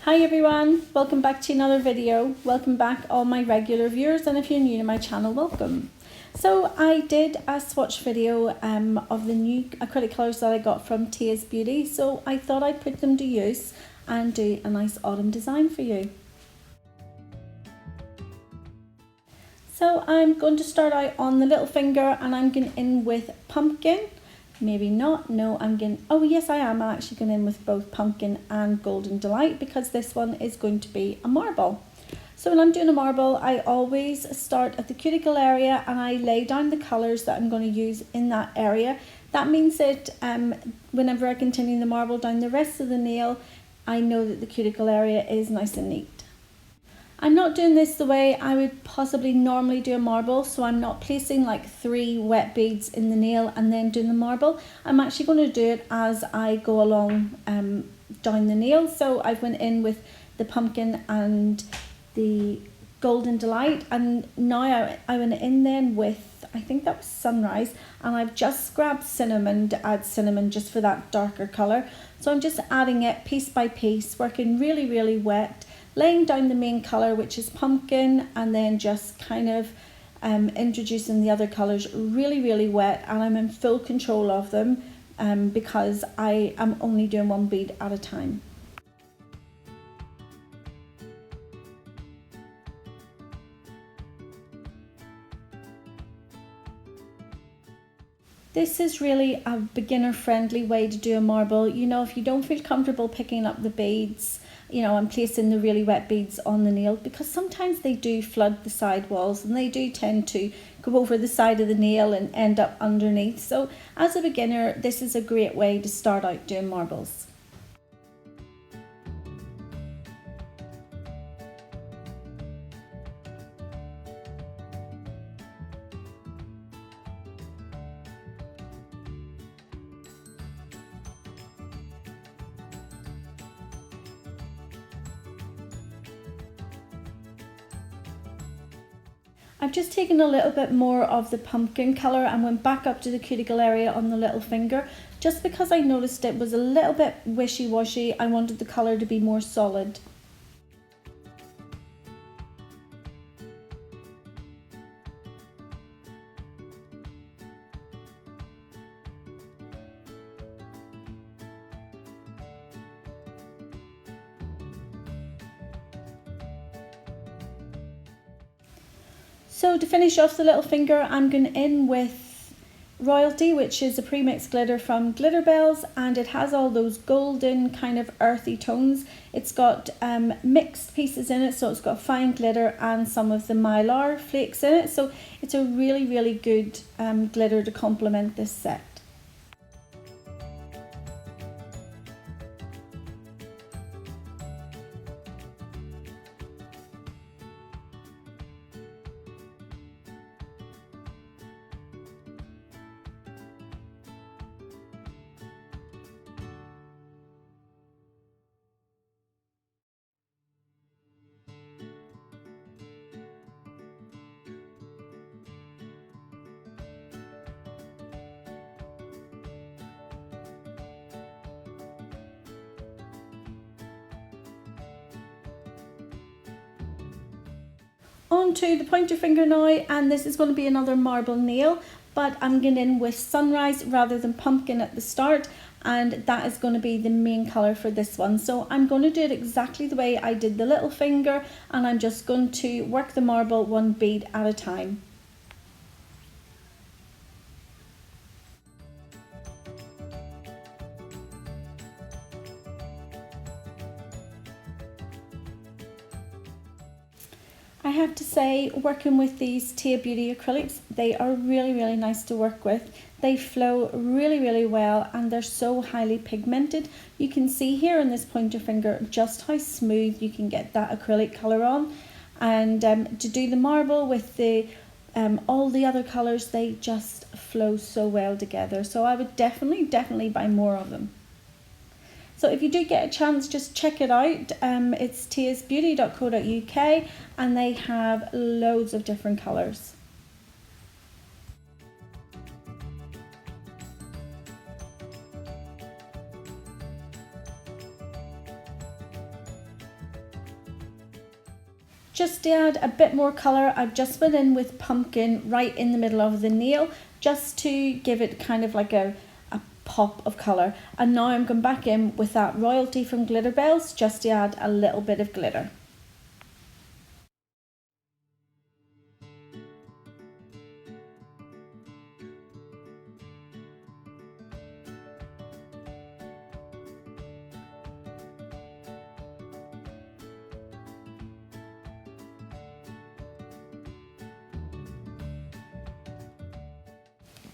Hi everyone, welcome back to another video. Welcome back all my regular viewers, and if you're new to my channel, welcome. So I did a swatch video of the new acrylic colours that I got from Tia's Beauty, so I thought I'd put them to use and do a nice autumn design for you. So I'm going to start out on the little finger and I'm going in with pumpkin. Maybe not, no, I'm going, oh yes I am actually going in with both pumpkin and golden delight because this one is going to be a marble. So when I'm doing a marble, I always start at the cuticle area and I lay down the colours that I'm going to use in that area. That means that whenever I continue the marble down the rest of the nail, I know that the cuticle area is nice and neat. I'm not doing this the way I would possibly normally do a marble, so I'm not placing like 3 wet beads in the nail and then doing the marble. I'm actually going to do it as I go along down the nail. So I went in with the pumpkin and the golden delight, and now I went in then with, I think that was sunrise, and I've just grabbed cinnamon to add cinnamon just for that darker colour. So I'm just adding it piece by piece, working really wet, laying down the main colour, which is pumpkin, and then just kind of introducing the other colours really wet, and I'm in full control of them because I am only doing 1 bead at a time. This is really a beginner friendly way to do a marble. You know, if you don't feel comfortable picking up the beads, you know, and placing the really wet beads on the nail, because sometimes they do flood the side walls and they do tend to go over the side of the nail and end up underneath. So as a beginner, this is a great way to start out doing marbles. I've just taken a little bit more of the pumpkin colour and went back up to the cuticle area on the little finger, just because I noticed it was a little bit wishy-washy. I wanted the colour to be more solid. So to finish off the little finger, I'm going in with Royalty, which is a pre-mixed glitter from Glitterbels, and it has all those golden kind of earthy tones. It's got mixed pieces in it, so it's got fine glitter and some of the mylar flakes in it. So it's a really good glitter to complement this set. On to the pointer finger now, and this is going to be another marble nail, but I'm going in with sunrise rather than pumpkin at the start, and that is going to be the main colour for this one. So I'm going to do it exactly the way I did the little finger, and I'm just going to work the marble 1 bead at a time. I have to say, working with these Tia Beauty acrylics, they are really nice to work with. They flow really well, and they're so highly pigmented. You can see here in this pointer finger just how smooth you can get that acrylic colour on. And to do the marble with the all the other colours, they just flow so well together. So I would definitely buy more of them. So if you do get a chance, just check it out. It's tiasbeauty.co.uk, and they have loads of different colours. Just to add a bit more colour, I've just went in with pumpkin right in the middle of the nail, just to give it kind of like a pop of colour. And now I'm going back in with that Royalty from Glitterbels, just to add a little bit of glitter.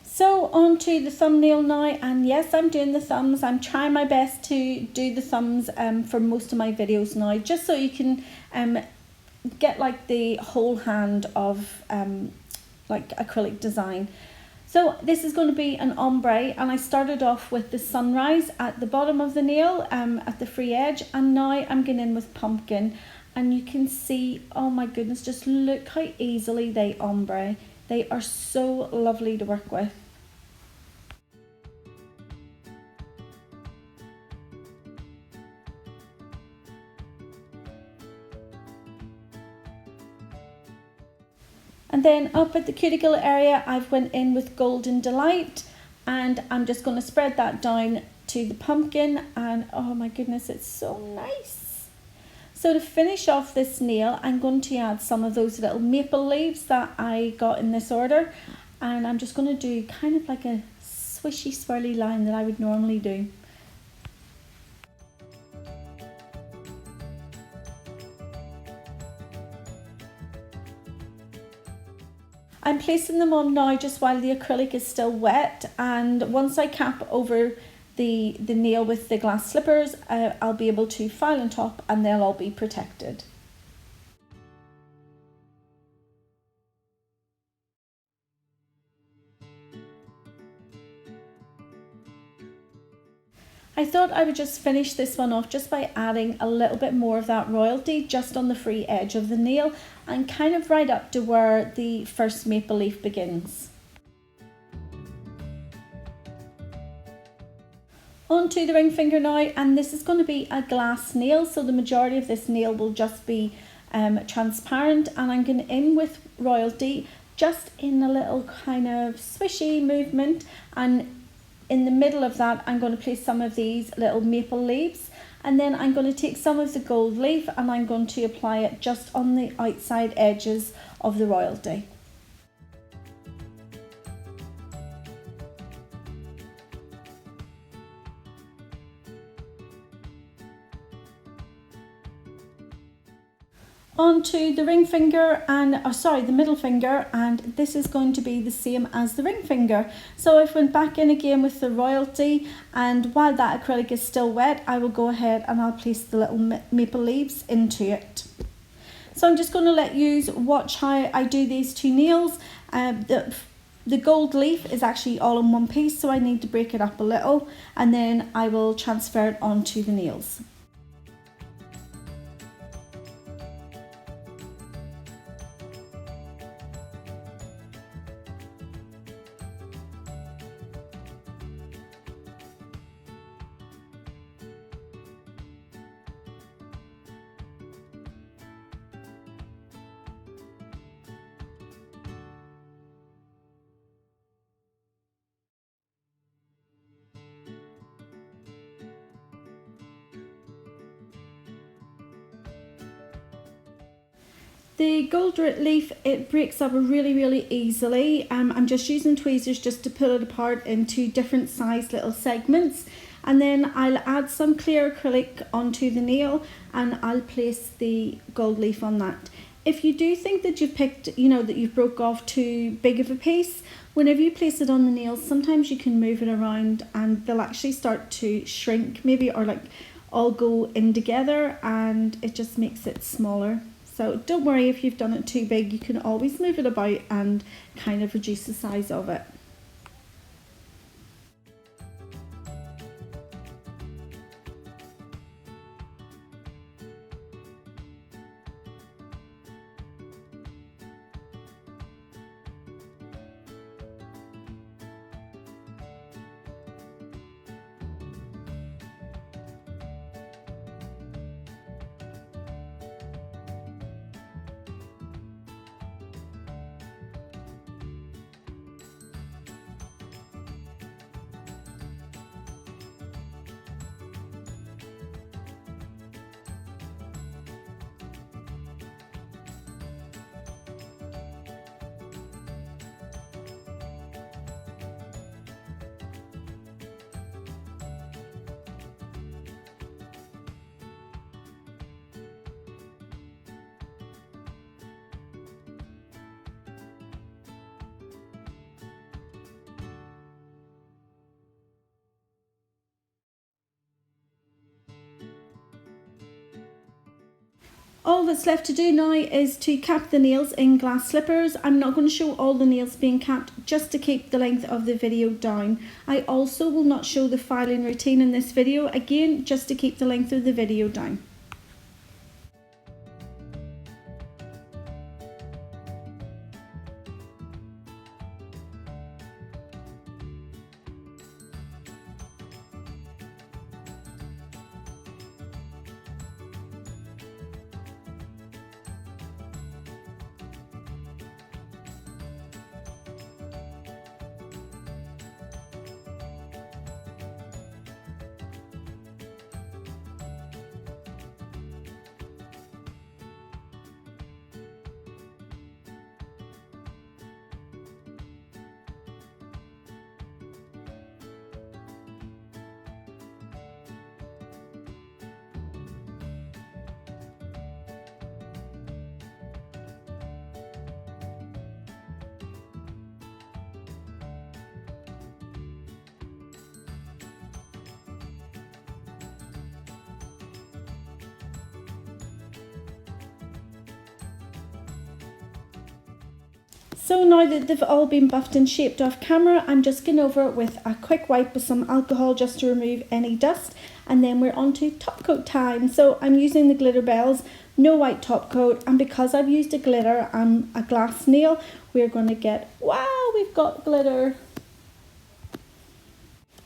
So on to the thumbnail now, and yes, I'm doing the thumbs. I'm trying my best to do the thumbs for most of my videos now, just so you can get like the whole hand of like acrylic design. So this is going to be an ombre, and I started off with the sunrise at the bottom of the nail at the free edge, and now I'm going in with pumpkin, and you can see, oh my goodness, just look how easily they ombre. They are so lovely to work with. And then up at the cuticle area, I've went in with Golden Delight, and I'm just going to spread that down to the pumpkin, and oh my goodness, it's so nice. So to finish off this nail, I'm going to add some of those little maple leaves that I got in this order, and I'm just going to do kind of like a swishy swirly line that I would normally do. I'm placing them on now just while the acrylic is still wet, and once I cap over the nail with the glass slippers, I'll be able to file on top and they'll all be protected. I thought I would just finish this one off just by adding a little bit more of that Royalty just on the free edge of the nail, and kind of right up to where the first maple leaf begins. On to the ring finger now, and this is going to be a glass nail, so the majority of this nail will just be transparent, and I'm going in with Royalty just in a little kind of swishy movement, and in the middle of that I'm going to place some of these little maple leaves, and then I'm going to take some of the gold leaf and I'm going to apply it just on the outside edges of the Royalty. On to the ring finger and the middle finger, and this is going to be the same as the ring finger. So I've went back in again with the Royalty, and while that acrylic is still wet, I will go ahead and I'll place the little maple leaves into it. So I'm just going to let you watch how I do these two nails. The gold leaf is actually all in one piece, so I need to break it up a little, and then I will transfer it onto the nails. The gold leaf, it breaks up really easily. I'm just using tweezers just to pull it apart into different size little segments, and then I'll add some clear acrylic onto the nail and I'll place the gold leaf on that. If you do think that you've picked, that you've broke off too big of a piece, whenever you place it on the nails, sometimes you can move it around and they'll actually start to shrink maybe, or like all go in together, and it just makes it smaller. So don't worry if you've done it too big, you can always move it about and kind of reduce the size of it. All that's left to do now is to cap the nails in glass slippers. I'm not going to show all the nails being capped just to keep the length of the video down. I also will not show the filing routine in this video, again just to keep the length of the video down. So now that they've all been buffed and shaped off camera, I'm just going over it with a quick wipe with some alcohol just to remove any dust, and then we're on to top coat time. So I'm using the Glitterbels, no white top coat, and because I've used a glitter and a glass nail, we're going to get, wow, we've got glitter.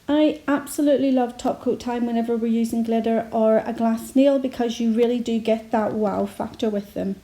I absolutely love top coat time whenever we're using glitter or a glass nail because you really do get that wow factor with them.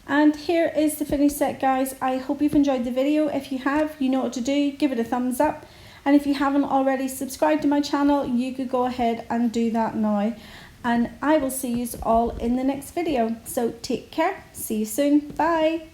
And here is the finished set, guys. I hope you've enjoyed the video. If you have, you know what to do. Give it a thumbs up. And if you haven't already subscribed to my channel, you could go ahead and do that now. And I will see you all in the next video. So take care. See you soon. Bye.